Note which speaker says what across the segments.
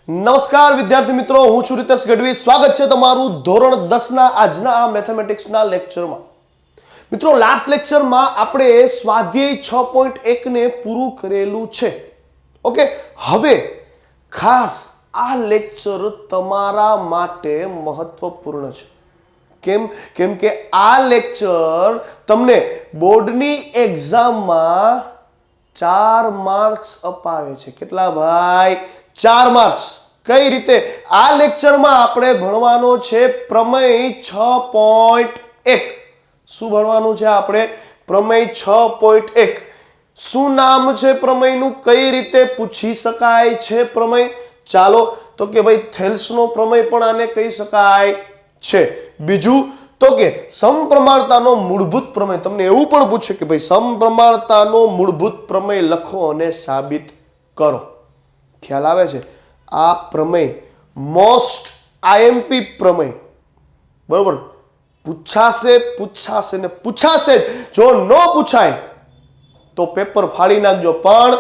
Speaker 1: નમસ્કાર વિદ્યાર્થી મિત્રો, હું છું રીતેશ ગઢવી। સ્વાગત છે તમારું ધોરણ 10 ના આજના આ મેથેમેટિક્સના લેક્ચરમાં। મિત્રો, લાસ્ટ લેક્ચરમાં આપણે સ્વાધ્યાય 6.1 ને પૂરું કરેલું છે। ઓકે, હવે ખાસ આ લેક્ચર તમારા માટે મહત્વપૂર્ણ છે। કેમ કે આ લેક્ચર તમને બોર્ડની એક્ઝામમાં 4 માર્ક્સ અપાવે છે। કેટલા ભાઈ? 4 માર્ક્સ। કઈ રીતે? આ લેક્ચરમાં આપણે ભણવાનો છે પ્રમેય 6.1। શું ભણવાનું છે આપણે? પ્રમેય 6.1। શું નામ છે પ્રમેયનું? કઈ રીતે પૂછી શકાય છે પ્રમેય? ચાલો, તો કે ભાઈ થેલ્સનો પ્રમેય પણ આને કહી શકાય છે। બીજું તો કે સમપ્રમાણતાનો મૂળભૂત પ્રમેય। તમને એવું પણ પૂછે કે ભાઈ સમપ્રમાણતાનો મૂળભૂત પ્રમેય લખો અને સાબિત કરો। ખ્યાલ આવે છે? આ પ્રમેય મોસ્ટ આઈએમપી પ્રમેય, બરોબર? પૂછાશે ને પૂછાશે। જો ન પૂછાય તો પેપર ફાડી નાખજો, પણ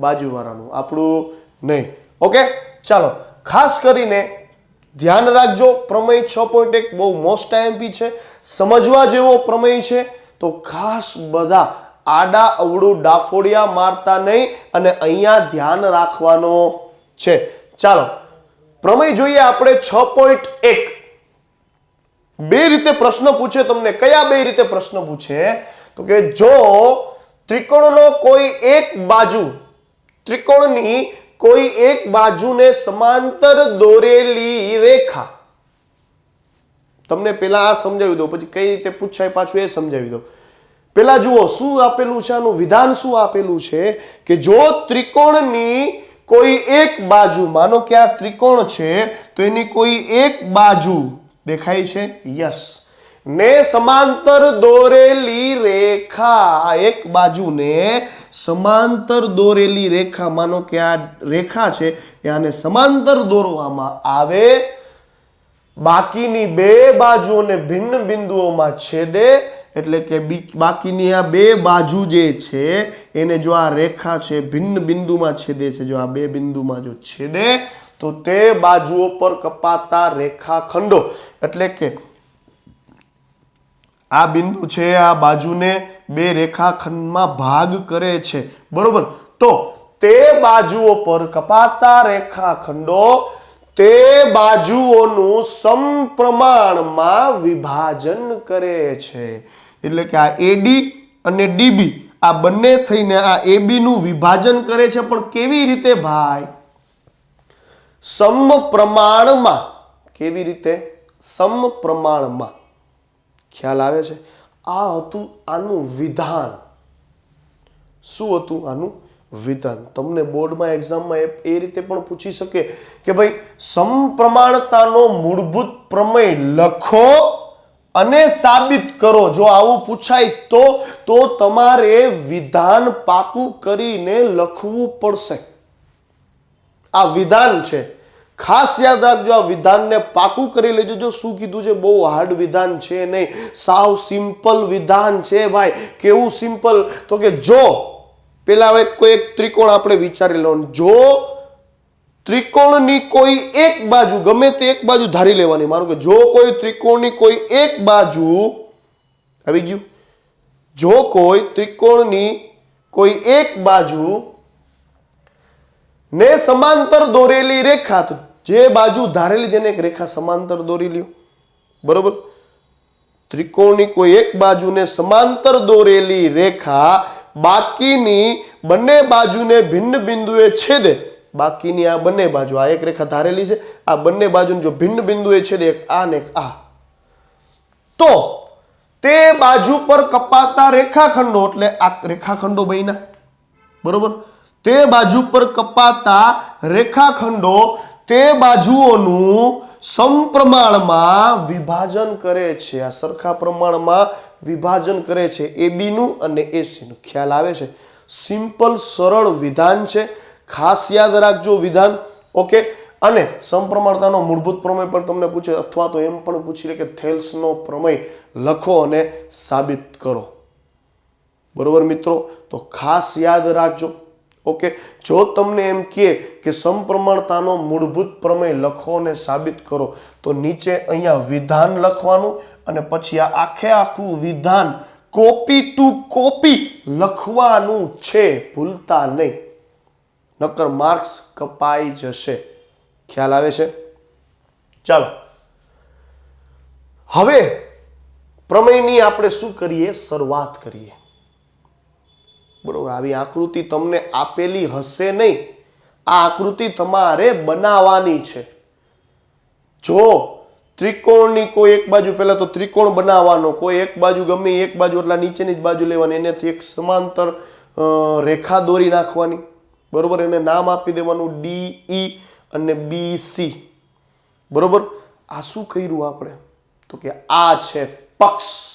Speaker 1: બાજુવાળાનું, આપણું નહીં। ઓકે, ચાલો, ખાસ કરીને ધ્યાન રાખજો, પ્રમેય 6.1 બહુ મોસ્ટ આઈએમપી છે, સમજવા જેવો પ્રમેય છે। તો ખાસ બધા આડા અવળું ડાફોડિયા મારતા નહીં અને અહીંયા ધ્યાન રાખવાનો છે। ચાલો, પ્રમેય જોઈએ આપણે 6.1। બે રીતે પ્રશ્ન પૂછે તમને। કયા બે રીતે પ્રશ્ન પૂછે? તો કે જો ત્રિકોણનો કોઈ એક બાજુ, ત્રિકોણની કોઈ એક બાજુને સમાંતર દોરેલી રેખા, તમને પેલા આ સમજાવી દો, પછી કઈ રીતે પૂછાય પાછું એ સમજાવી દો। પેલા જુઓ શું આપેલું છે, આનું વિધાન શું આપેલું છે કે જો ત્રિકોણની કોઈ એક બાજુ, માનો કે આ ત્રિકોણ છે તો એની કોઈ એક બાજુ દેખાય છે, યસ, ને સમાંતર દોરેલી રેખા, એક બાજુને સમાંતર દોરેલી રેખા, માનો કે આ રેખા છે એ આને સમાંતર દોરવામાં આવે, બાકીની બે બાજુઓને ભિન્ન બિંદુઓમાં છેદે, એટલે કે બાકીની આ બે બાજુ જે છે એને જો આ રેખા છે ભિન્ન બિંદુમાં છેદે છે, જો આ બે બિંદુમાં જો છેદે તો તે બાજુઓ પર કપાતા રેખાખંડો, એટલે કે આ બિંદુ છે આ બાજુને બે રેખાખંડમાં ભાગ કરે છે, બરોબર? તો તે બાજુઓ પર કપાતા રેખાખંડો તે બાજુઓનું સમપ્રમાણમાં વિભાજન કરે છે। એટલે કે આ એડી અને ડીબી આ બંને થઈને આ એબી નું વિભાજન કરે છે, પણ કેવી રીતે ભાઈ? સમપ્રમાણમાં। કેવી રીતે? સમપ્રમાણમાં। ખ્યાલ આવે છે? આ હતું આનું વિધાન। શું હતું આનું વિધાન? તમને બોર્ડમાં એક્ઝામમાં એ રીતે પણ પૂછી શકે કે ભાઈ સમપ્રમાણતાનો મૂળભૂત પ્રમેય લખો અને સાબિત કરો। જો આવું પૂછાય તો તમારે વિધાન પાકું કરીને લખવું પડશે। આ વિધાન છે, ખાસ યાદ રાખજો। આ વિધાનને પાકું કરી લેજો। જો શું કીધું છે, બહુ હાર્ડ વિધાન છે નહીં, સાવ સિમ્પલ વિધાન છે ભાઈ। કેવું સિમ્પલ? તો કે જો પેલા કોઈ એક ત્રિકોણ આપણે વિચારી લો, જો ત્રિકોણની કોઈ એક બાજુ, ગમે તે એક બાજુ ધારી લેવાની, માનો કે જો કોઈ ત્રિકોણની કોઈ એક બાજુ, આવી ગયું, જો કોઈ ત્રિકોણની કોઈ એક બાજુ ને સમાંતર દોરેલી રેખા, તો જે બાજુ ધારેલી જેને એક રેખા સમાંતર દોરી લ્યો, બરોબર? ત્રિકોણની કોઈ એક બાજુને સમાંતર દોરેલી રેખા બાકીની બંને બાજુને ભિન્ન બિંદુએ છેદે, બાકીની આ બંને બાજુ, આ એક રેખા ધારેલી છે, આ બંને બાજુને જો ભિન્ન બિંદુએ છેદે, એક આ ને એક આ, તો તે બાજુ પર કપાતા રેખાખંડો, એટલે આ રેખાખંડો બન્યા, બરોબર? તે બાજુ પર કપાતા રેખાખંડો તે બાજુઓનું સમપ્રમાણમાં વિભાજન કરે છે। આ સરખા પ્રમાણમાં વિભાજન કરે છે, એબી નું અને એસી નું। ખ્યાલ આવે છે? સિમ્પલ સરળ વિધાન છે, ખાસ યાદ રાખજો વિધાન। ઓકે, અને સમપ્રમાણતાનો મૂળભૂત પ્રમેય પણ તમને પૂછે, અથવા તો એમ પણ પૂછી લે કે થેલ્સનો પ્રમેય લખો અને સાબિત કરો, બરોબર મિત્રો? તો ખાસ યાદ રાખજો। ઓકે, જો તમને એમ કે સમપ્રમાણતાનો મૂળભૂત પ્રમેય લખો અને સાબિત કરો, તો નીચે અહીંયા વિધાન લખવાનું અને પછી આ આખું વિધાન કોપી ટુ કોપી લખવાનું છે, ભૂલતા નહીં, નકર માર્ક્સ કપાઈ જશે. ખ્યાલ આવે છે? ચાલો, હવે પ્રમેયની આપણે શું કરીએ, શરૂઆત કરીએ. બરોબર, આવી આકૃતિ તમને આપેલી હશે નહીં, આ આકૃતિ તમારે બનાવવાની છે. જો ત્રિકોણની કોઈ એક બાજુ, પહેલા તો ત્રિકોણ બનાવવાનો, કોઈ એક બાજુ ગમે એક બાજુ એટલે નીચેની જ બાજુ લેવાની, એનાથી એક સમાંતર રેખા દોરી નાખવાની. બરોબર, એને નામ આપી દેવાનું DE અને BC. બરોબર, આ શું કર્યું આપણે, તો કે આ છે પક્ષ.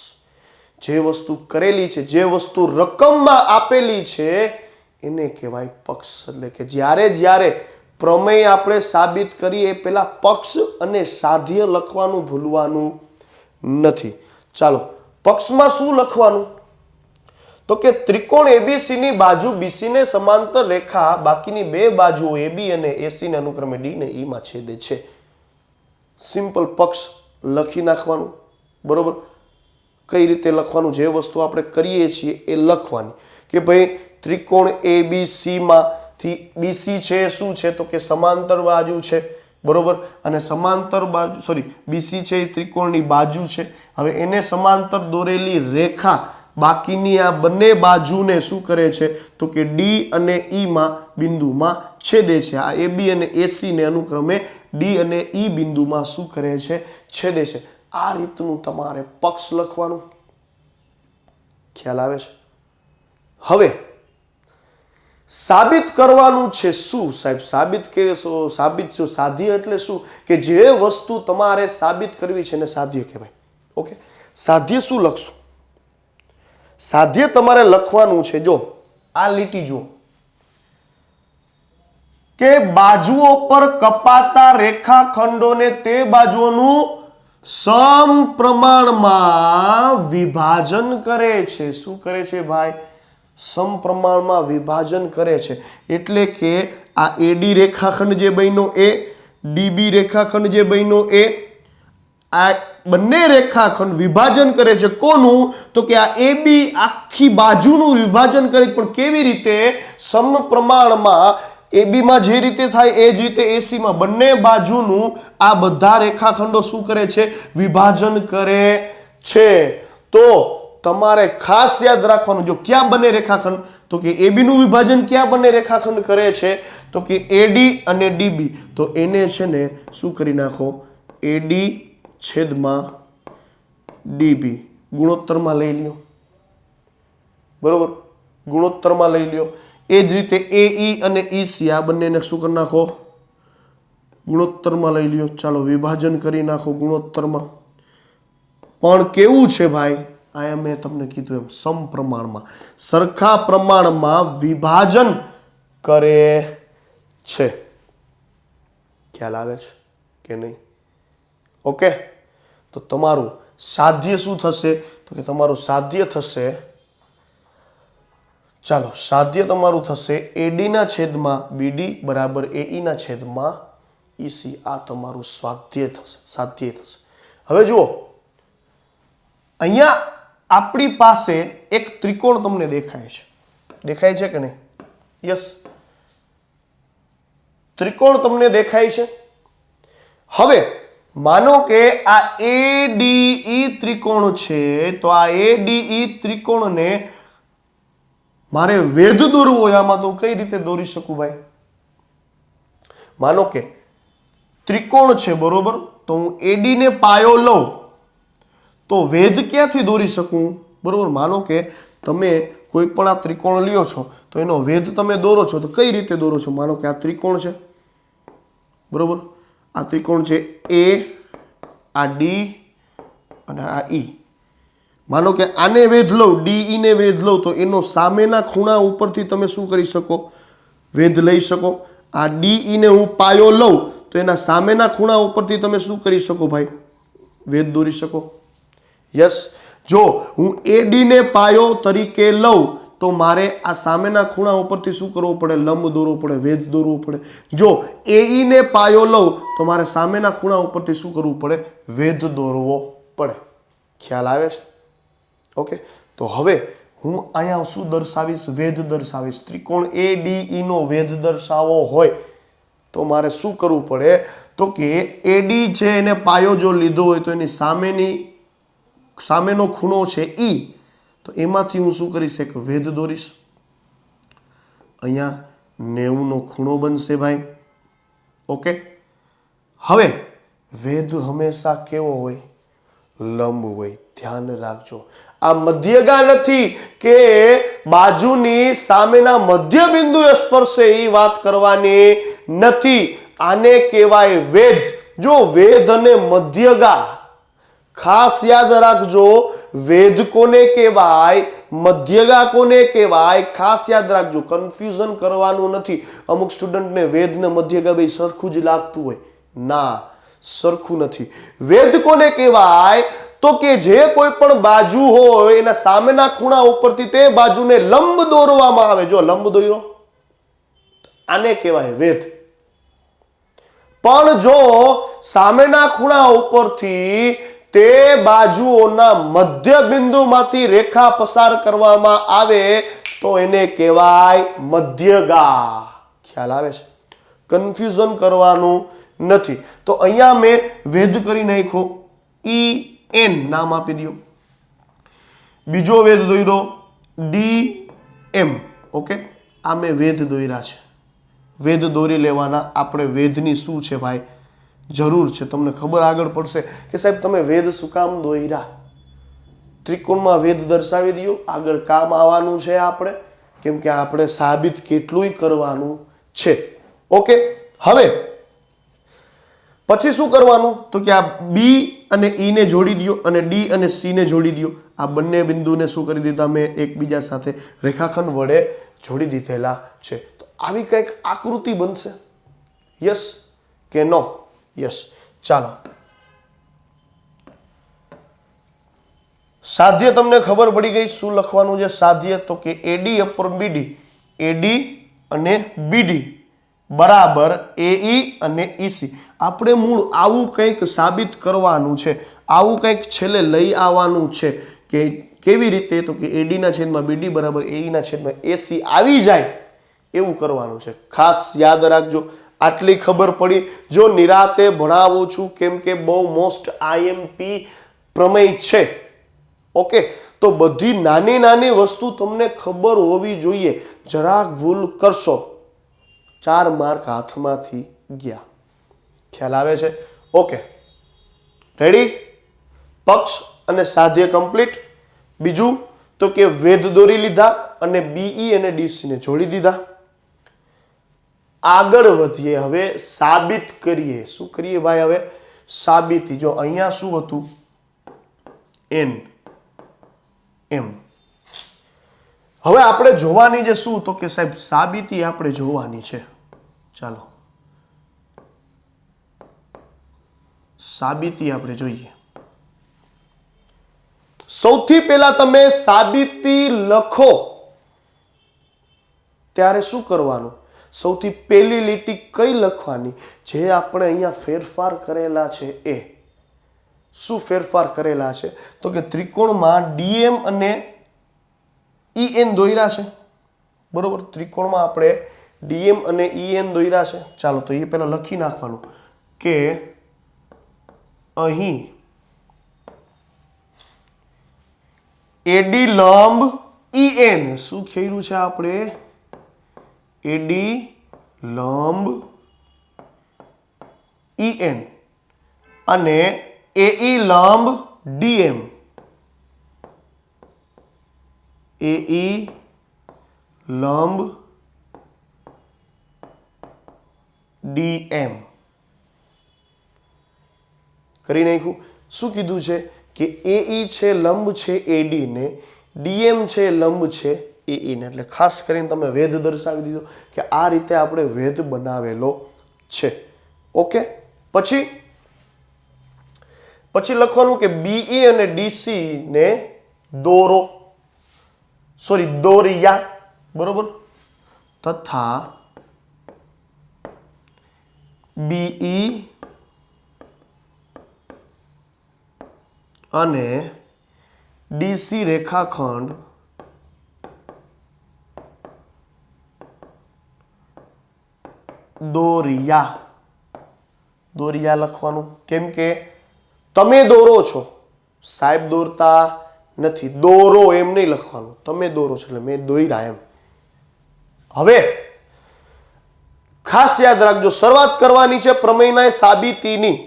Speaker 1: જે વસ્તુ કરેલી છે, જે વસ્તુ રકમમાં આપેલી છે, એને કહેવાય પક્ષ. એટલે કે જ્યારે પ્રમેય આપણે સાબિત કરીએ પહેલા પક્ષ અને સાધ્ય લખવાનું ભૂલવાનું નથી. ચાલો, પક્ષમાં શું લખવાનું, તો કે ત્રિકોણ ABC ની બાજુ BC ને સમાંતર રેખા બાકીની બે બાજુઓ AB અને AC ને અનુક્રમે D ને E માં છેદે છે. સિમ્પલ પક્ષ લખી નાખવાનું. બરોબર, કઈ રીતે લખવાનું, જે વસ્તુ આપણે કરીએ છીએ એ લખવાની, કે ભાઈ ત્રિકોણ ABC માંથી BC છે શું છે, તો કે સમાંતર બાજુ છે. બરોબર, અને સમાંતર બાજુ BC છે એ ત્રિકોણની બાજુ છે. હવે એને સમાંતર દોરેલી રેખા બાકીની આ બંને બાજુને શું કરે છે, તો કે D અને E માં બિંદુમાં છેદે છે. આ AB અને AC ને અનુક્રમે D અને E બિંદુમાં શું કરે છે, છેદે છે. આ રીતનું તમારે પક્ષ લખવાનું. ખ્યાલ આવે છે? હવે સાબિત કરવાનું છે શું સાહેબ, સાબિત સાધ્ય એટલે શું, કે જે વસ્તુ તમારે સાબિત કરવી છે એને સાધ્ય કહેવાય. ઓકે, સાધ્ય શું લખશું, સાધ્ય તમારે લખવાનું છે, જો આ લીટી જુઓ, કે બાજુઓ પર કપાતા રેખાખંડોને તે બાજુઓનું સમપ્રમાણમાં વિભાજન કરે છે. શું કરે છે ભાઈ, સમપ્રમાણમાં વિભાજન કરે છે. એટલે કે આ AD રેખાખંડ જે બન્યો એ, DB રેખાખંડ જે બન્યો એ, આ બંને રેખાખંડ વિભાજન કરે છે. કોનું, તો કે આ AB આખી બાજુનું વિભાજન કરે, પણ કેવી રીતે, સમપ્રમાણમાં. AB માં જે રીતે થાય એ જ રીતે AC માં બંને બાજુનું આ બધા રેખાખંડો શું કરે છે, વિભાજન કરે છે. તો તમારે ખાસ યાદ રાખવાનું, જો ક્યાં બંને રેખાખંડ, તો કે AB નું વિભાજન ક્યાં બંને રેખાખંડ કરે છે, તો કે AD અને DB. તો એને છે ને શું કરી નાખો, AD છેદમાં DB ગુણોત્તરમાં લઈ લ્યો. બરોબર, ગુણોત્તરમાં લઈ લ્યો. એ જ રીતે AE અને EC આ બંનેને શું કરી નાખો, ગુણોત્તરમાં લઈ લ્યો. ચાલો, વિભાજન કરી નાખો ગુણોત્તરમાં. પણ કેવું છે ભાઈ, આ મેં તમને કીધું એમ સમપ્રમાણમાં, સરખા પ્રમાણમાં વિભાજન કરે છે. ખ્યાલ આવે છે કે નહીં? ઓકે, તો તમારું સાધ્ય શું થશે, તો કે તમારું સાધ્ય થશે, ચાલો, સાધ્ય તમારું થશે AD ના છેદમાં BD બરાબર AE ના છેદમાં EC. આ તમારું સાધ્ય થશે. હવે જુઓ, અહીંયા આપણી પાસે એક ત્રિકોણ તમને દેખાય છે કે નહીં? યસ, ત્રિકોણ તમને દેખાય છે. હવે માનો કે આ ADE ત્રિકોણ છે, તો આ ADE ત્રિકોણને મારે વેધ દોરવો હોય, આમાં તો કઈ રીતે દોરી શકું ભાઈ? માનો કે ત્રિકોણ છે, બરોબર, તો હું AD ને પાયો લઉં તો વેધ ક્યાંથી દોરી શકું? બરોબર, માનો કે તમે કોઈ પણ આ ત્રિકોણ લ્યો છો તો એનો વેધ તમે દોરો છો, તો કઈ રીતે દોરો છો? માનો કે આ ત્રિકોણ છે, બરોબર, આ ત્રિકોણ છે A, આ D અને આ E. માનો કે આને વેધ લઉં, DE ને વેધ લઉં, તો એનો સામેના ખૂણા ઉપરથી તમે શું કરી શકો, વેધ લઈ શકો. આ DE ને હું પાયો લઉં તો એના સામેના ખૂણા ઉપરથી તમે શું કરી શકો ભાઈ, વેધ દોરી શકો. યસ, જો હું AD ને પાયો તરીકે લઉં તો મારે આ સામેના ખૂણા ઉપરથી શું કરવું પડે? લંબ દોરવો પડે, વેધ દોરવું પડે. જો AE ને પાયો લઉં તો મારે સામેના ખૂણા ઉપરથી શું કરવું પડે? વેધ દોરવો પડે. ખ્યાલ આવે છે? ઓકે, તો હવે હું અહીંયા શું દર્શાવીશ? વેધ દર્શાવીશ. ત્રિકોણ ADE નો વેધ દર્શાવવો હોય તો મારે શું કરવું પડે? તો કે AD છે એને પાયો જો લીધો હોય તો એની સામેનો ખૂણો છે E, તો એમાંથી હું શું કરીશ? એક વેધ દોરીશ. અહીંયા 90 નો ખૂણો બનશે ભાઈ. ઓકે, હવે વેધ હંમેશા કેવો હોય? લંબ હોય. ધ્યાન રાખજો, આ મધ્યગા નથી કે બાજુની સામેના મધ્ય બિંદુએ સ્પર્શે, એ વાત કરવાની નથી. આને કહેવાય વેધ. જો વેધ અને મધ્યગા, ખાસ યાદ રાખજો, વેધ કોને કહેવાય, મધ્યગા કોને કહેવાય, ખાસ યાદ રાખજો. કન્ફ્યુઝન કરવાનું નથી. અમુક સ્ટુડન્ટને વેધ ને મધ્યગા બે સરખું જ લાગતું હોય. ના, સરખું નથી. વેધ કોને કહેવાય? તો કે જે કોઈ પણ બાજુ હોય એના સામેના ખૂણા ઉપરથી તે બાજુને લંબ દોરવામાં આવે. જો લંબ દોર્યો, આને કહેવાય વેધ. પણ જો સામેના ખૂણા ઉપરથી તે બાજુઓના મધ્ય બિંદુમાંથી રેખા પસાર કરવામાં આવે તો એને કહેવાય મધ્યગા. ખ્યાલ આવે છે? કન્ફ્યુઝન કરવાનું નથી. તો અહીંયા મેં વેધ કરી નાખ્યો, EN નામ આપી દો. બીજો વેધ દોર્યો DM. ઓકે, આ મેં વેધ દોર્યા છે. વેધ દોરી લેવાના. આપણે વેધની શું છે ભાઈ જરૂર છે. તમને ખબર આગળ પડશે કે સાહેબ તમે વેધ શું કામ દોર્યા. ત્રિકોણમાં વેધ દર્શાવી દો, આગળ કામ આવવાનું છે આપણે, કેમ કે આપણે સાબિત કેટલુંય કરવાનું છે. ઓકે, હવે પછી શું કરવાનું? તો કે આ B અને E ને જોડી દો અને D અને C ને જોડી દો. આ બંને બિંદુને શું કરી દીધા? મેં એકબીજા સાથે રેખાખંડ વડે જોડી દીધેલા છે. તો આવી કંઈક આકૃતિ બનશે. યસ કે નો? યસ. ચાલો, સાધ્ય તમને ખબર પડી ગઈ. શું લખવાનું છે સાધ્ય? તો કે AD અપર BD, AD અને BD બરાબર AE અને EC. આપણે મૂળ આવું કંઈક સાબિત કરવાનું છે, આવું કંઈક છેલ્લે લઈ આવવાનું છે. કે કેવી રીતે? તો કે AD ના છેદમાં BD બરાબર AE ના છેદમાં AC આવી જાય એવું કરવાનું છે. ખાસ યાદ રાખજો. આટલી ખબર પડી. જો નિરાતે ભણાવું છું, કેમ કે બહુ મોસ્ટ IMP પ્રમેય છે. ઓકે, તો બધી નાની નાની વસ્તુ તમને ખબર હોવી જોઈએ. જરાક ભૂલ કરશો, 4 માર્ક હાથમાંથી ગયા. ખ્યાલ આવે છે? Okay, ready? પક્ષ અને સાધ્ય કમ્પ્લીટ. બીજું તો કે વેધ દોરી લીધા અને BE અને DC ને જોડી દીધા. આગળ વધીએ, હવે સાબિત કરીએ. શું કરીએ ભાઈ? હવે સાબિતી. જો અહીંયા શું હતું? N M. હવે આપણે જોવાની છે શું? તો કે સાહેબ સાબિતી આપણે જોવાની છે. ચાલો, સાબિતી આપણે જોઈએ. સૌથી પહેલા તમે સાબિતી લખો ત્યારે શું કરવાનું? સૌથી પહેલી લીટી કઈ લખવાની? જે આપણે અહીંયા ફેરફાર કરેલા છે એ. શું ફેરફાર કરેલા છે? તો કે ત્રિકોણમાં DM અને EN દોર્યા છે. બરોબર, ત્રિકોણમાં આપણે DM અને EN દોર્યા છે. ચાલો, તો એ પહેલા લખી નાખવાનું કે અહીં AD લંબ EN. શું ખેર્યું છે આપણે? AD લંબ EN અને AE લંબ DM. AE લંબ DM કરી નાખ્યું. શું કીધું છે? કે AE છે લંબ છે AD ને, DM છે લંબ છે AE ને. એટલે ખાસ કરીને તમે વેધ દર્શાવી દીધો કે આ રીતે આપણે વેધ બનાવેલો છે. ઓકે, પછી લખવાનું કે BE અને DC ને દોરો. સોરી દોરિયા, બરોબર, તથા BE અને DC રેખાખંડ દોરિયા. દોરિયા લખવાનું, કેમ કે તમે દોરો છો, સાહેબ દોરતા નથી. દોરો એમ નહીં લખવાનું, તમે દોરો છો એટલે મેં દોર્યા એમ. હવે ખાસ યાદ રાખજો, શરૂઆત કરવાની છે પ્રમેયના સાબિતીની.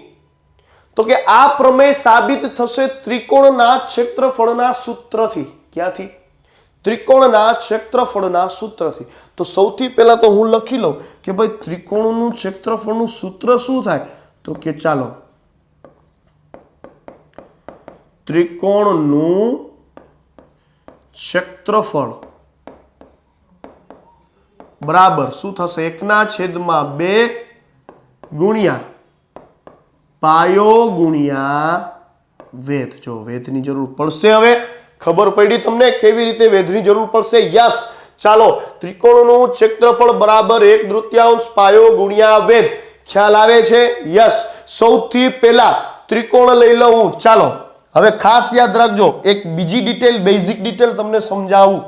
Speaker 1: તો કે આ પ્રમેય સાબિત થશે ત્રિકોણના ક્ષેત્રફળના સૂત્રથી. ક્યાંથી? ત્રિકોણના ક્ષેત્રફળના સૂત્રથી. તો સૌથી પહેલા તો હું લખી લઉં કે ભાઈ ત્રિકોણનું ક્ષેત્રફળનું સૂત્ર શું થાય. તો કે ચાલો, ત્રિકોણનું ક્ષેત્રફળ બરાબર શું થશે? 1/2 ગુણ્યા પાયો ગુણ્યા વેધ. જો વેધની જરૂર પડશે, હવે ખબર પડી તમને કેવી રીતે વેધની જરૂર પડશે? યસ. ચાલો, ત્રિકોણનું ક્ષેત્રફળ બરાબર 1/3 પાયો ગુણ્યા વેધ. ખ્યાલ આવે છે? યસ. સૌથી પહેલા ત્રિકોણ લઈ લઉં. ચાલો, હવે ખાસ યાદ રાખજો, એક બીજી ડિટેલ, બેઝિક ડિટેલ તમને સમજાવું.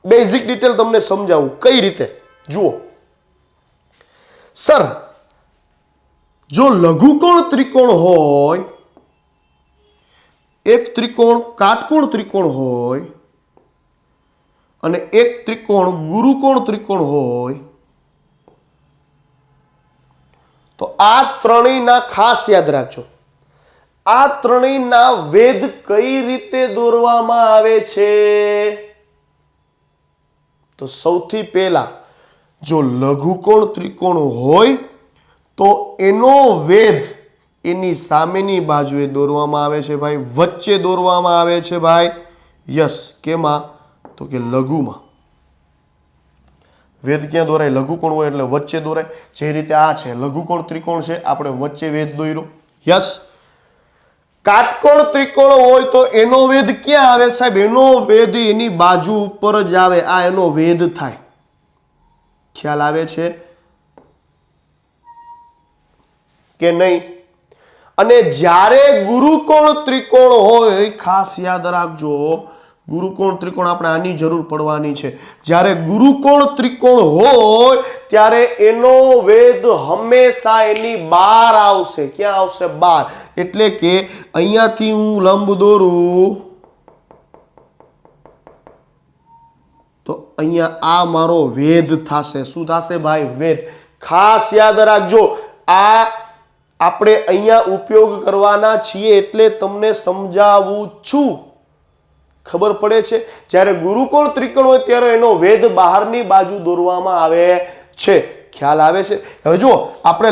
Speaker 1: બેઝિક ડિટેલ તમને સમજાવું કઈ રીતે. જુઓ સર, જો લઘુકોણ ત્રિકોણ હોય, એક ત્રિકોણ કાટકોણ ત્રિકોણ હોય અને એક ત્રિકોણ ગુરુકોણ ત્રિકોણ હોય, તો આ ત્રણેયના ખાસ યાદ રાખજો, આ ત્રણેયના વેધ કઈ રીતે દોરવામાં આવે છે. તો સૌથી પહેલા જો લઘુકોણ ત્રિકોણ હોય તો એનો વેધ એની સામેની બાજુએ દોરવામાં આવે છે ભાઈ, વચ્ચે દોરવામાં આવે છે ભાઈ. યસ. કેમાં? તો કે લઘુમાં. વેધ ક્યાં દોરાય? લઘુકોણ હોય એટલે વચ્ચે દોરાય. જે રીતે આ છે લઘુકોણ ત્રિકોણ છે, આપણે વચ્ચે વેધ દોર્યો. યસ. કાટકોણ ત્રિકોણ હોય તો એનો વેધ ક્યાં આવે સાહેબ? એનો વેધ એની બાજુ ઉપર જ આવે. આ એનો વેધ થાય. ખ્યાલ આવે છે કે નહીં? અને જ્યારે ગુરુકોણ ત્રિકોણ હોય, ખાસ યાદ રાખજો, ગુરુકોણ ત્રિકોણ આપણે આની જરૂર પડવાની છે. જ્યારે ગુરુકોણ ત્રિકોણ હોય ત્યારે એનો વેધ હંમેશા એની બહાર આવશે. ક્યાં આવશે? બહાર. એટલે કે અહીંયાથી હું લંબ દોરું તો અહીંયા આ મારો વેધ થશે. શું થશે ભાઈ? વેધ. ખાસ યાદ રાખજો, આ આપણે અહીંયા ઉપયોગ કરવાના છીએ એટલે તમને સમજાવું છું. ખબર પડે છે? જ્યારે ગુરુકોણ ત્રિકોણ હોય ત્યારે એનો વેધ બહારની બાજુ દોરવામાં આવે છે. ખ્યાલ આવે છે? હવે જો આપણે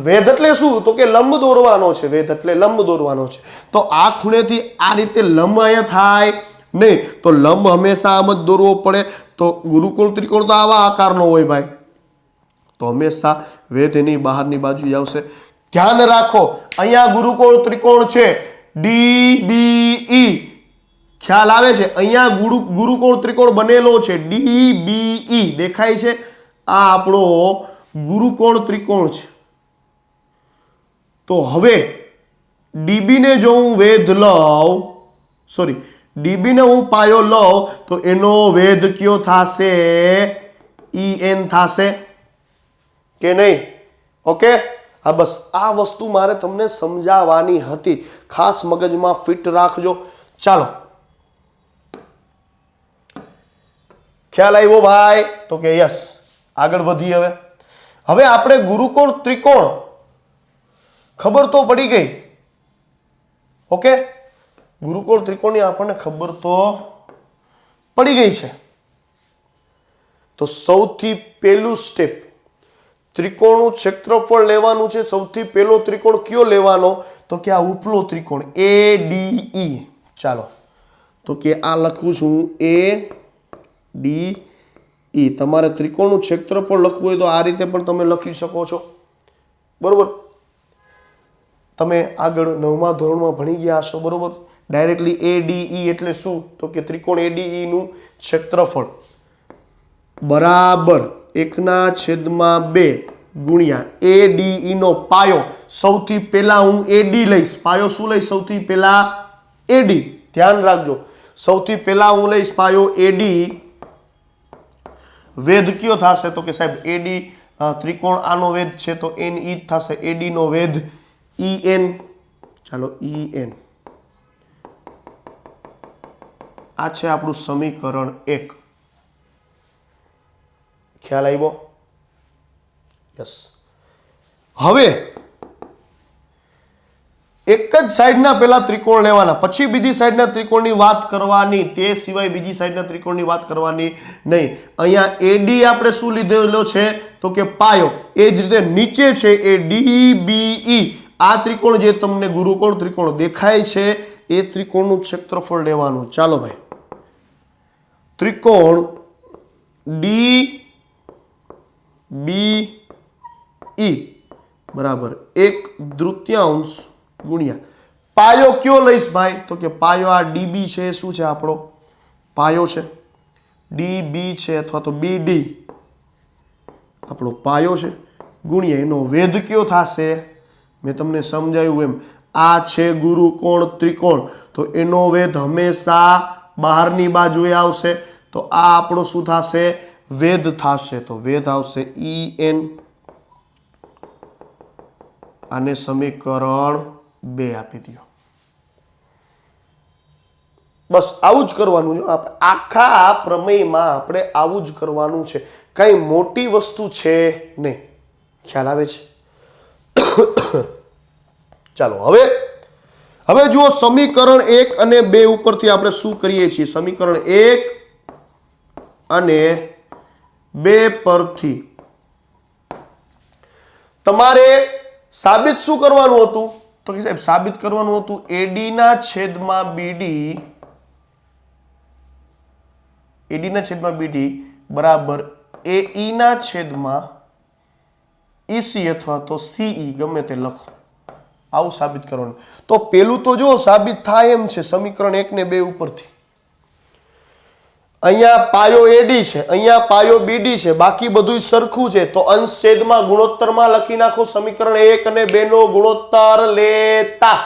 Speaker 1: વેધ એટલે શું? તો કે લંબ દોરવાનો છે. વેધ એટલે લંબ દોરવાનો છે. તો આ ખૂણેથી આ રીતે લંબ અહીંયા થાય નહીં, તો લંબ હંમેશા આમ જ દોરવો પડે. તો ગુરુકોણ ત્રિકોણ તો આવા આકારનો હોય ભાઈ, તો હંમેશા વેધ એની બહારની બાજુ આવશે. ધ્યાન રાખો, અહીંયા ગુરુકોણ ત્રિકોણ છે DBE. ખ્યાલ આવે છે? અહીંયા ગુરુકોણ ત્રિકોણ બનેલો છે DBE. દેખાય છે? આ આપણો ગુરુકોણ ત્રિકોણ છે. તો હવે DB ને જો હું વેધ લઉં, સોરી, DB ને હું પાયો લઉં તો એનો વેધ કયો થશે? EN થશે કે નહીં? ઓકે. હા, બસ આ વસ્તુ મારે તમને સમજાવવાની હતી. ખાસ મગજમાં ફિટ રાખજો. ચાલો, ખ્યાલ આવ્યો ભાઈ? તો કે યસ. આગળ વધી. હવે આપણે ગુરુકોણ ત્રિકોણ ખબર તો પડી ગઈ. ઓકે, ગુરુકોણ ત્રિકોણની આપણને ખબર તો પડી ગઈ છે. તો સૌથી પહેલું સ્ટેપ ત્રિકોણનું ક્ષેત્રફળ લેવાનું છે. સૌથી પહેલો ત્રિકોણ કયો લેવાનો? તો કે આ ઉપલો ત્રિકોણ ADE. ચાલો, તો કે આ લખું છું ADE. તમારે ત્રિકોણનું ક્ષેત્રફળ લખવું હોય તો આ રીતે પણ તમે લખી શકો છો. બરોબર? તમે આગળ 9મા ધોરણમાં ભણી ગયા હશો. બરોબર? ડાયરેક્ટલી ADE એટલે શું? તો કે ત્રિકોણ ADE નું ક્ષેત્રફળ બરાબર 1/2 ગુણ્યા ADE નો પાયો. સૌથી પહેલા હું AD લઈશ. પાયો શું લઈશ? સૌથી પહેલા AD. ધ્યાન રાખજો, સૌથી પહેલા હું લઈશ પાયો AD. વેધ કયો થશે? તો કે સાહેબ AD ત્રિકોણ આનો વેધ છે તો NE જ થશે. AD નો વેધ EN. ચાલો EN. આ છે આપણું સમીકરણ 1. ખ્યાલ આવ્યો? યસ. હવે એક જ સાઈડના પહેલા ત્રિકોણ લેવાના, પછી બીજી સાઈડના ત્રિકોણની વાત કરવાની, તે સિવાય બીજી સાઈડના ત્રિકોણની વાત કરવાની નહીં. અહીંયા AD આપણે શું લીધેલો છે? તો કે પાયો. એ જ રીતે નીચે છે એ DBE. આ ત્રિકોણ જે તમને ગુરુકોણ ત્રિકોણ દેખાય છે એ ત્રિકોણનું ક્ષેત્રફળ લેવાનું. ચાલો ભાઈ, ત્રિકોણ DBE બરાબર 1/3 ગુણ્યા પાયો કયો લઈશ ભાઈ? તો કે પાયો આ DB છે, શું છે આપણો પાયો છે, DB છે અથવા તો BD આપણો પાયો છે, ગુણ્યા એનો વેધ કયો થશે? મેં તમને સમજાવ્યું એમ, આ છે ગુરુકોણ ત્રિકોણ તો એનો વેધ હંમેશા બહારની બાજુએ આવશે. તો આ આપણો શું થશે? વેધ થશે. તો વેધ આવશે EN. આને સમીકરણ 2 આપી દો. બસ આવું જ કરવાનું છે. આપણે આખા પ્રમેયમાં આપણે આવું જ કરવાનું છે. કઈ મોટી વસ્તુ છે નહીં. ખ્યાલ આવે છે? ચાલો હવે જુઓ, સમીકરણ 1 અને 2 ઉપરથી આપણે શું કરીએ છીએ? સમીકરણ 1 અને 2 પરથી તમારે સાબિત શું કરવાનું હતું? તો કે સાહેબ સાબિત કરવાનું હતું AD ના છેદમાં BD બરાબર AE ના છેદમાં EC અથવા તો CE, ગમે તે લખો. આવું સાબિત કરવાનું. તો પેલું તો જો સાબિત થાય એમ છે સમીકરણ 1 ને 2 ઉપરથી. અહીંયા પાયો AD છે, અહીંયા પાયો BD છે, બાકી બધું સરખું છે. તો અંશ છેદમાં ગુણોત્તરમાં લખી નાખો. સમીકરણ 1 અને 2 નો ગુણોત્તર લેતા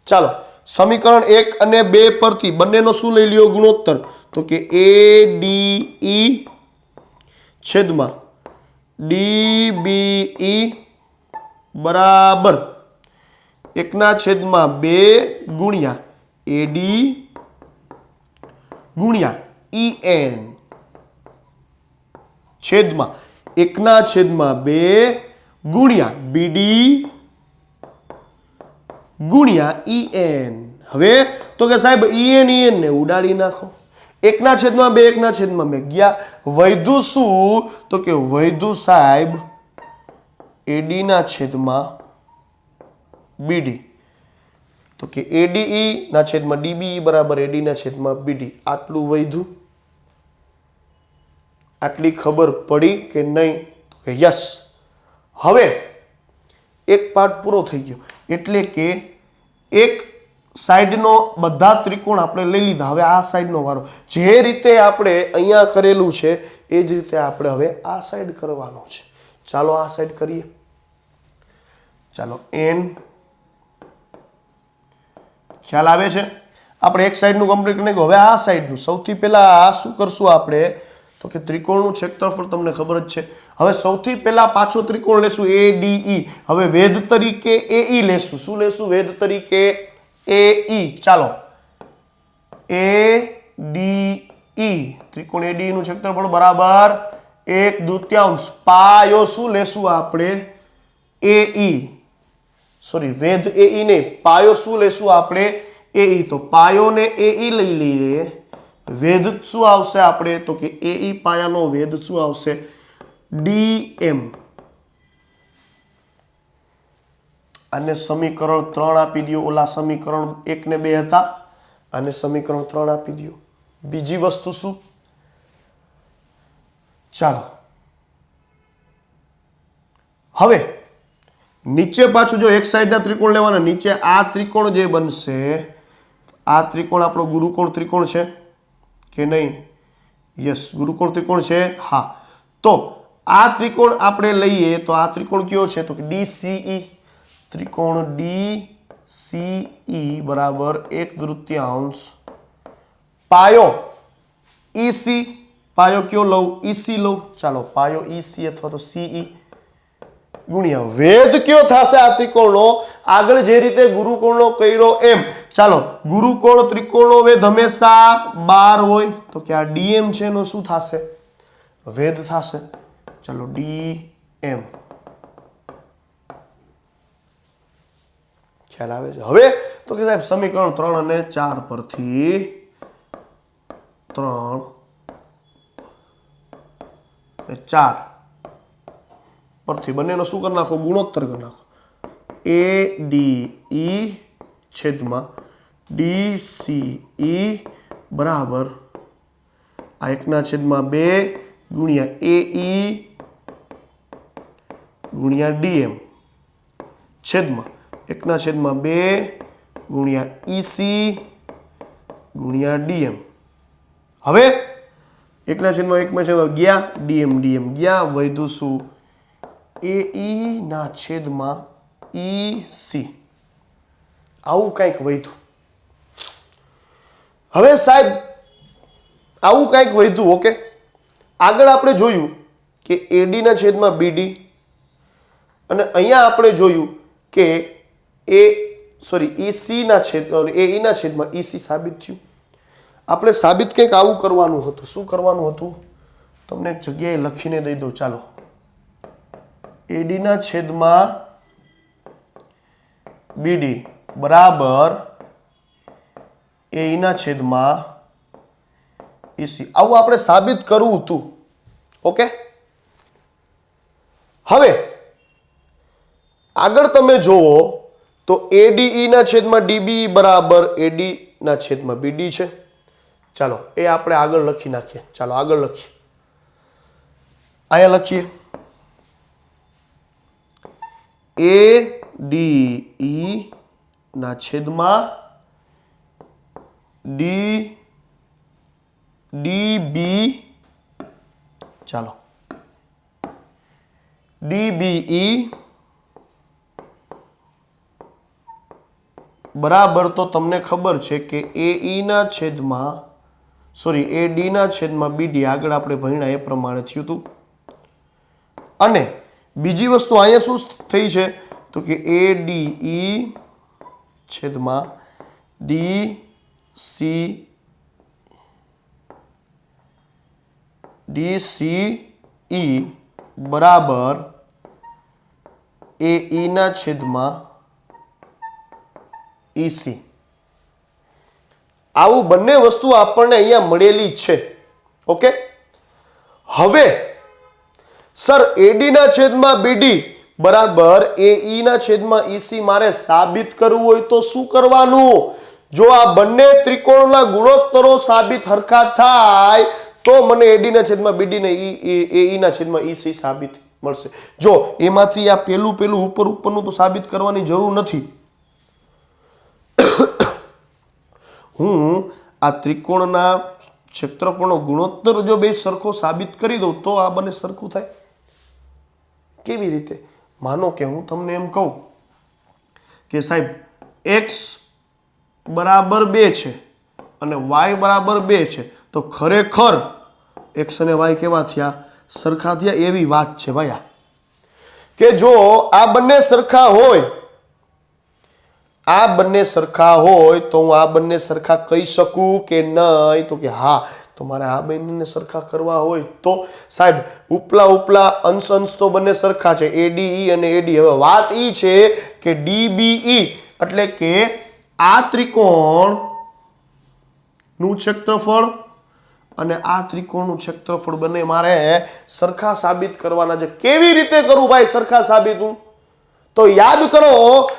Speaker 1: ચાલો સમીકરણ 1 અને 2 પરથી બંનેનો શું લઈ લ્યો? ગુણોત્તર. તો કે ADE છેદમાં DBE બરાબર 1/2 ગુણ્યા AD ગુણ્યા EN છેદમાં 1/2 ગુણ્યા BD ગુણ્યા EN. હવે તો કે સાહેબ EN ને ઉડાડી નાખો. 1/2 1/2 ગયા. વૈધું શું? તો કે વૈધું સાહેબ AD ના છેદમાં BD. તો કે ADE ના છેદમાં DBE બરાબર AD ના છેદમાં BD. આટલું વૈધું. આટલી ખબર પડી કે નહીં? તો કે યસ. હવે એક પાર્ટ પૂરો થઈ ગયો. એટલે કે એક સાઈડનો બધા ત્રિકોણ આપણે લઈ લીધા. હવે આ સાઈડનો વારો. જે રીતે આપણે અહીંયા કરેલું છે એ જ રીતે આપણે હવે આ સાઈડ કરવાનો છે. ચાલો આ સાઈડ કરીએ. ચાલો N. ખ્યાલ આવે છે? આપણે એક સાઈડનું કમ્પ્લીટ કરીને હવે આ સાઈડનું સૌથી પહેલા શું કરશું આપણે? તો કે ત્રિકોણનું ક્ષેત્રફળ તમને ખબર જ છે. હવે સૌથી પહેલા પાછો ત્રિકોણ લેશું ADE. હવે વેધ તરીકે AE લેશું. શું લેશું? વેધ તરીકે AE. ચાલો ADE ત્રિકોણ ADE નું ક્ષેત્રફળ બરાબર 1/2 પાયો શું લેશું આપણે? AE. સોરી, વેધ AE ને પાયો શું લેશું આપણે? AE. તો પાયો ને AE લઈ લઈએ. વેધ શું આવશે આપણે? તો કે AE પાયાનો વેધ શું આવશે? DM. આને સમીકરણ 3 આપી દો. ઓલા સમીકરણ 1 ને 2 હતા, આને સમીકરણ 3 આપી દો. બીજી વસ્તુ શું? ચાલો હવે નીચે પાછું જો એક સાઈડના ત્રિકોણ લેવાના, નીચે આ ત્રિકોણ જે બનશે આ ત્રિકોણ આપણો ગુરુકોણ ત્રિકોણ છે કે નહીં? યસ, ગુરુકોણ ત્રિકોણ છે. હા, તો આ ત્રિકોણ આપણે લઈએ તો આ ત્રિકોણ કયો છે? તો કે DCE. ત્રિકોણ DCE બરાબર 1/3 પાયો EC. પાયો કયો લઉં? EC લઉં. ચાલો, પાયો EC અથવા તો CE ગુણ્યા વેધ કયો થશે આ ત્રિકોણનો? આગળ જે રીતે ગુરુકોણનો કર્યો એમ. ચાલો, ગુરુકોણ ત્રિકોણનો વેધ હંમેશા 12 હોય, તો કે આ DM છે એનો શું થશે? વેધ થશે. ચાલો, DM. ખ્યાલ આવે છે? હવે તો કે સાહેબ સમીકરણ 3 અને 4 પરથી 3 અને 4 પરથી બંનેનો શું કરી નાખો? ગુણોત્તર કરી નાખો. ADE છેદમાં DCE બરાબર આ 1/2 ગુણ્યા AE ગુણ્યા DM છેદમાં 1/2 ગુણ્યા EC ગુણ્યા DM. હવે 1/1 ગયા, DM ગયા, વધ્યું શું? AE ના છેદમાં EC. આવું કંઈક વધ્યું. હવે સાહેબ આવું કંઈક વધ્યું. ઓકે, આગળ આપણે જોયું કે AD ના છેદમાં BD અને અહીંયા આપણે જોયું કે EC ના AE ના છેદમાં EC સાબિત થયું. આપણે સાબિત કંઈક આવું કરવાનું હતું. શું કરવાનું હતું? તમને એક જગ્યાએ લખીને દઈ દઉં. ચાલો, AD ના છેદમાં BD બરાબર AE ના છેદમાં EC. આવું આપણે સાબિત કરવું હતું. ઓકે, હવે આગળ તમે જોવો તો ADE ના છેદમાં DBE બરાબર AD ના છેદમાં BD છે. ચાલો, એ આપણે આગળ લખી નાખીએ. ચાલો, આગળ લખીએ. અહીંયા લખીએ ADE ના છેદમાં DBE. ચાલો, DBE બરાબર તો તમને ખબર છે કે AE ના છેદમાં AD ના છેદમાં BD આગળ આપણે ભણ્યા એ પ્રમાણે થયું હતું. અને બીજી વસ્તુ અહીંયા શું થઈ છે? તો કે ADE છેદમાં DCE બરાબર AE ના છેદમાં EC. આવું બંને વસ્તુ આપણને અહીંયા મળેલી છે. ઓકે, હવે સર AD ના છેદમાં BD બરાબર AE ના છેદમાં EC મારે સાબિત કરવું હોય તો શું કરવાનું? જો આ બંને ત્રિકોણના ગુણોત્તરો સાબિત હરખા થાય તો મને AD ના છેદમાં BD ને AE ના છેદમાં EC સાબિત મળશે. જો એમાંથી આ પેલું ઉપરનું તો સાબિત કરવાની જરૂર નથી. હું આ ત્રિકોણના ક્ષેત્રફળનો ગુણોત્તર જો બે સરખો સાબિત કરી દઉં તો આ બંને સરખું થાય. કેવી રીતે? માનો કે હું તમને એમ કહું કે સાહેબ x બરાબર 2 છે અને y બરાબર 2 છે, તો ખરેખર x અને y કેવા થયા? સરખા થયા. એવી વાત છે ભાઈ કે જો આ બંને સરખા હોય તો હું આ બંને સરખા કહી શકું કે નહીં? તો કે હા. તો મારે આ બંનેને સરખા કરવા હોય તો સાહેબ ઉપલા અંશ તો બંને સરખા છે, ADE અને AD. હવે વાત એ છે કે DBE એટલે કે આ ત્રિકોણનું ક્ષેત્રફળ અને આ ત્રિકોણનું ક્ષેત્રફળ બંને મારે સરખા સાબિત કરવાના છે. કેવી રીતે કરું ભાઈ સરખા સાબિત? તો યાદ કરો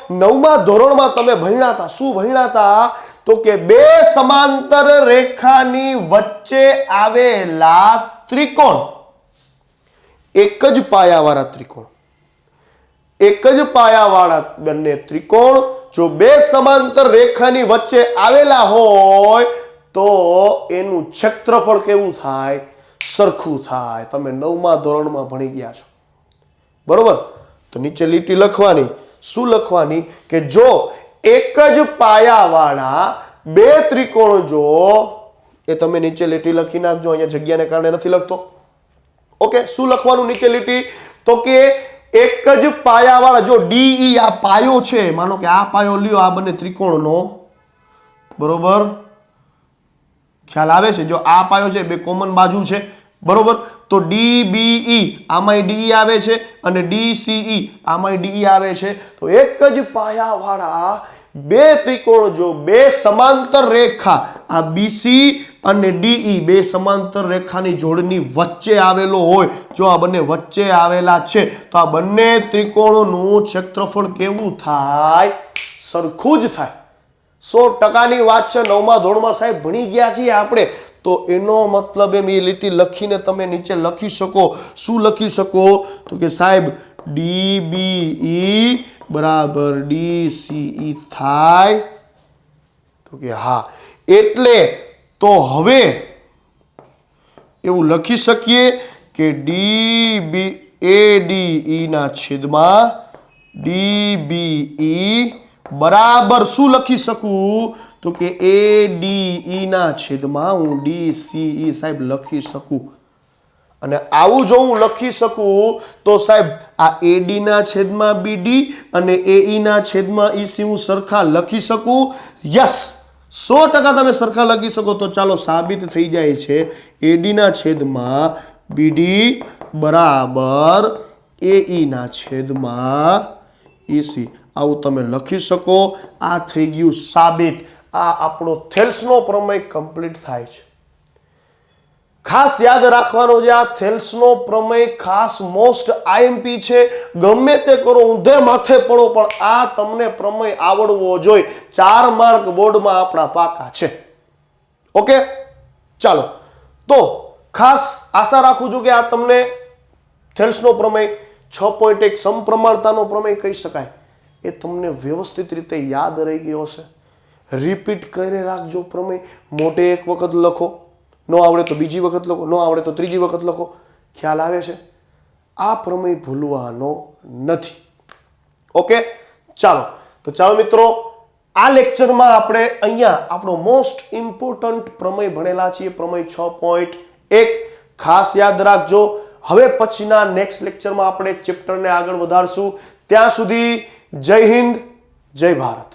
Speaker 1: 9મા ધોરણમાં તમે ભણ્યા હતા. શું ભણ્યા હતા? તો કે બે સમાંતર રેખાની વચ્ચે આવેલા ત્રિકોણ, એક જ પાયાવાળા ત્રિકોણ બંને ત્રિકોણ જો બે સમાંતર રેખાની વચ્ચે આવેલા હોય તો એનું ક્ષેત્રફળ કેવું થાય? સરખું થાય. તમે 9મા ધોરણમાં ભણી ગયા છો, બરોબર? તો નીચે લીટી લખવાની. શું લખવાની? કે જો એક જ પાયાવાળા બે ત્રિકોણ, જો એ તમે નીચે લીટી લખી નાખજો, અહીંયા જગ્યાને કારણે નથી લખતો. ઓકે, શું લખવાનું નીચે લીટી? તો કે એક જ પાયાવાળા, જો ડીઈ આ પાયો છે, માનો કે આ પાયો લ્યો આ બંને ત્રિકોણનો, બરોબર? ખ્યાલ આવે છે? જો આ પાયો છે, બે કોમન બાજુ છે, બરોબર? તો ડીબીઈ આમાંય ડી આવે છે અને ડીસીઈ આમાંય ડી આવે છે. તો એક જ પાયાવાળા બે ત્રિકોણ, જો બે સમાંતર રેખા આ બીસી અને ડીઈ બે સમાંતર રેખાની જોડની વચ્ચે આવેલો હોય, જો આ બંને વચ્ચે આવેલા છે, તો આ બંને ત્રિકોણોનું ક્ષેત્રફળ કેવું થાય? સરખું જ થાય. 100%ની વાત છે. 9મા ધોરણમાં સાહેબ ભણી ગયા છીએ આપણે. તો એનો મતલબ એમ એ લીટી લખીને તમે નીચે લખી શકો. શું લખી શકો? તો કે સાહેબ ડીબીઈ બરાબર ડીસીઈ થાય. તો કે હા. એટલે તો હવે એવું લખી શકીએ કે એડીઈ ના છેદમાં ડીબીઈ બરાબર શું લખી શકું? તો કે એડીઈ ના છેદમાં હું ડીસીઈ સાહેબ લખી શકું. અને આવું જો હું લખી શકું તો સાહેબ આ એડી ના છેદમાં બીડી અને એઈ ના છેદમાં ઈસી હું સરખા લખી શકું? યસ, 100% તમે સરખા લખી શકો. તો ચાલો સાબિત થઈ જાય છે. એડી ના છેદમાં બીડી બરાબર એઈ ના છેદમાં ઈસી, આવું તમે લખી શકો. આ થઈ ગયું સાબિત. આ આપણો થેલ્સનો પ્રમેય કમ્પ્લીટ થાય છે. ખાસ યાદ રાખવાનો છે, આ થેલ્સનો પ્રમેય ખાસ મોસ્ટ આઈએમપી છે. ગમે તે કરો, ઊંધે માથે પડો, પણ આ તમને પ્રમેય આવડવો જોઈએ. 4 માર્ક બોર્ડમાં આપણા પાકા છે. ઓકે, ચાલો. તો ખાસ આશા રાખું છું કે આ તમને થેલ્સનો પ્રમેય 6.1 સમપ્રમાણતાનો પ્રમેય કહી શકાય, એ તમને વ્યવસ્થિત રીતે યાદ રહી ગયો હશે. રિપીટ કરીને રાખજો પ્રમેય. મોઢે એક વખત લખો, ન આવડે તો બીજી વખત લખો, ન આવડે તો ત્રીજી વખત લખો. ખ્યાલ આવે છે? આ પ્રમેય ભૂલવાનો નથી. ઓકે, ચાલો. તો ચાલો મિત્રો, આ લેક્ચરમાં આપણે અહીંયા આપણો મોસ્ટ ઇમ્પોર્ટન્ટ પ્રમેય ભણેલા છીએ, પ્રમેય 6.1. ખાસ યાદ રાખજો. હવે પછીના નેક્સ્ટ લેક્ચરમાં આપણે ચેપ્ટરને આગળ વધારશું. ત્યાં સુધી જય હિન્દ, જય ભારત.